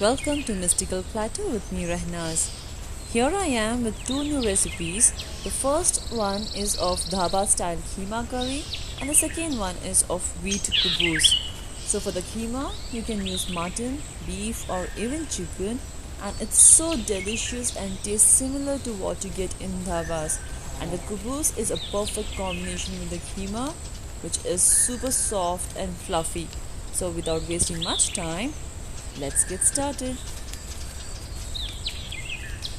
Welcome to Mystical Platter with me, Rehnaz. Here I am with two new recipes. The first one is of dhaba style keema curry, and the second one is of wheat kubus. So, for the keema, you can use mutton, beef, or even chicken, and it's so delicious and tastes similar to what you get in dhabas. And the kubus is a perfect combination with the keema, which is super soft and fluffy. So, without wasting much time, let's get started.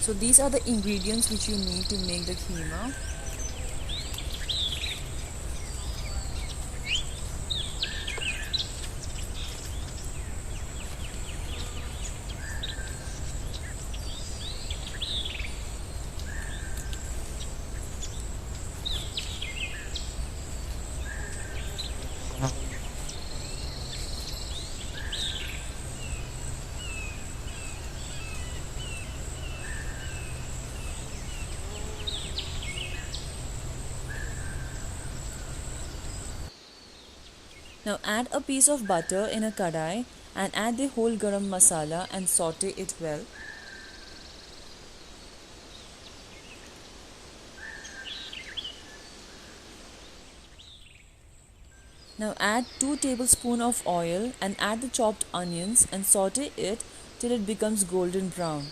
So these are the ingredients which you need to make the keema. Now add a piece of butter in a kadai and add the whole garam masala and saute it well. Now add 2 tablespoons of oil and add the chopped onions and saute it till it becomes golden brown.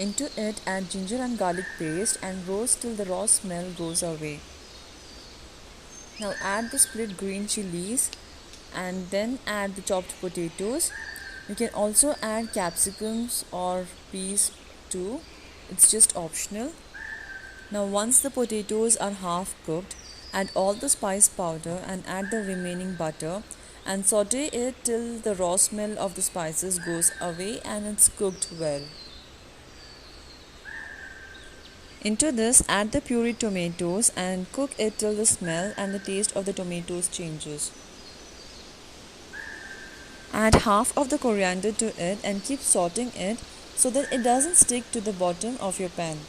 Into it add ginger and garlic paste and roast till the raw smell goes away. Now add the split green chilies and then add the chopped potatoes. You can also add capsicums or peas too. It's just optional. Now once the potatoes are half cooked, add all the spice powder and add the remaining butter and saute it till the raw smell of the spices goes away and it's cooked well. Into this, add the pureed tomatoes and cook it till the smell and the taste of the tomatoes changes. Add half of the coriander to it and keep sauteing it so that it doesn't stick to the bottom of your pan.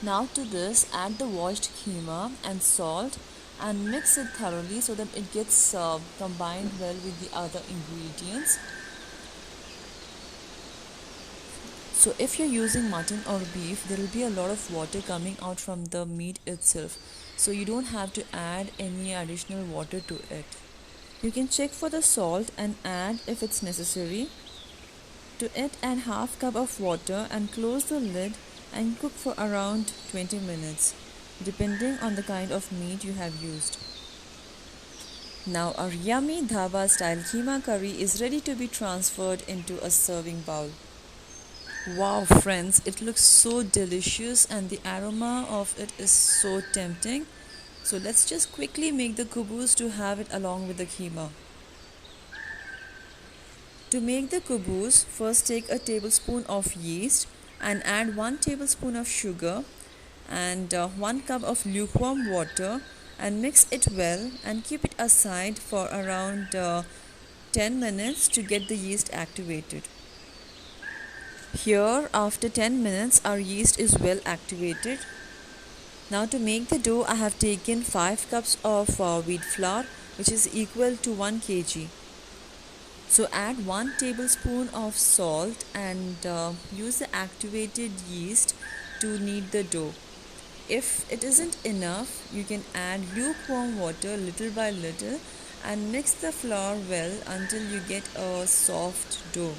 Now to this, add the washed keema and salt and mix it thoroughly so that it gets combined well with the other ingredients. So if you're using mutton or beef, there will be a lot of water coming out from the meat itself. So you don't have to add any additional water to it. You can check for the salt and add if it's necessary. To it, add half cup of water and close the lid and cook for around 20 minutes, depending on the kind of meat you have used. Now our yummy dhaba style keema curry is ready to be transferred into a serving bowl. Wow, friends, it looks so delicious and the aroma of it is so tempting. So let's just quickly make the kubus to have it along with the keema. To make the kubus, first take a tablespoon of yeast and add 1 tablespoon of sugar and 1 cup of lukewarm water and mix it well and keep it aside for around 10 minutes to get the yeast activated. Here, after 10 minutes, our yeast is well activated. Now to make the dough, I have taken 5 cups of wheat flour, which is equal to 1 kg. So add 1 tablespoon of salt and use the activated yeast to knead the dough. If it isn't enough, you can add lukewarm water little by little and mix the flour well until you get a soft dough.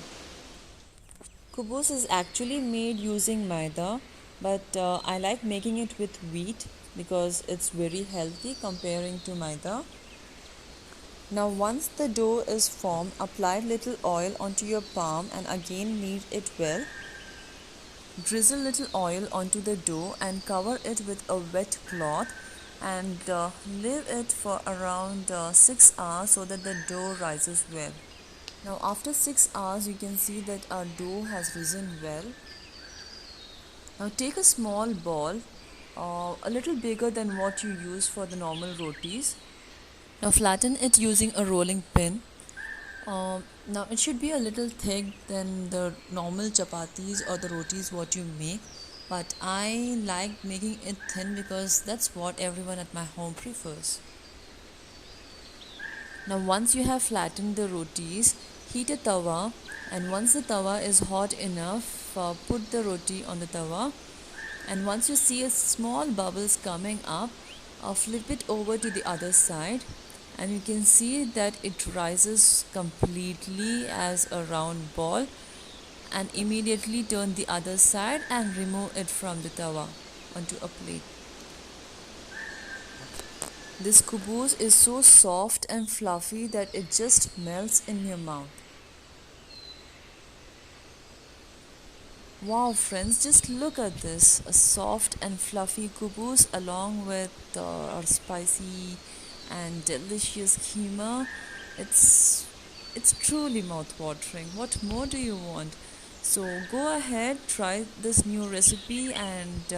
Kubus is actually made using maida, but I like making it with wheat because it's very healthy comparing to maida. Now once the dough is formed, apply little oil onto your palm and again knead it well. Drizzle little oil onto the dough and cover it with a wet cloth and leave it for around 6 hours so that the dough rises well. Now after 6 hours you can see that our dough has risen well. Now take a small ball, a little bigger than what you use for the normal rotis. Now flatten it using a rolling pin. Now it should be a little thick than the normal chapatis or the rotis what you make, but I like making it thin because that's what everyone at my home prefers. Now once you have flattened the rotis, heat a tawa, and once the tawa is hot enough, put the roti on the tawa, and once you see a small bubbles coming up, flip it over to the other side, and you can see that it rises completely as a round ball, and immediately turn the other side and remove it from the tawa onto a plate. This kubus is so soft and fluffy that it just melts in your mouth. Wow, friends, just look at this, a soft and fluffy kubus along with our spicy and delicious keema. It's it's truly mouth-watering. What more do you want? So go ahead, try this new recipe and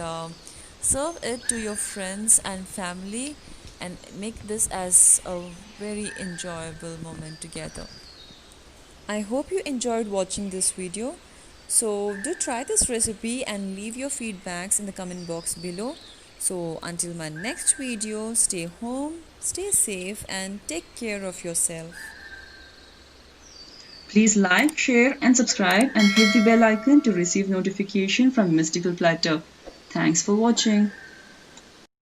serve it to your friends and family, and make this as a very enjoyable moment together. I hope you enjoyed watching this video. So do try this recipe and leave your feedbacks in the comment box below. So until my next video, stay home, stay safe, and take care of yourself. Please like, share and subscribe and hit the bell icon to receive notification from Mystical Platter. Thanks for watching.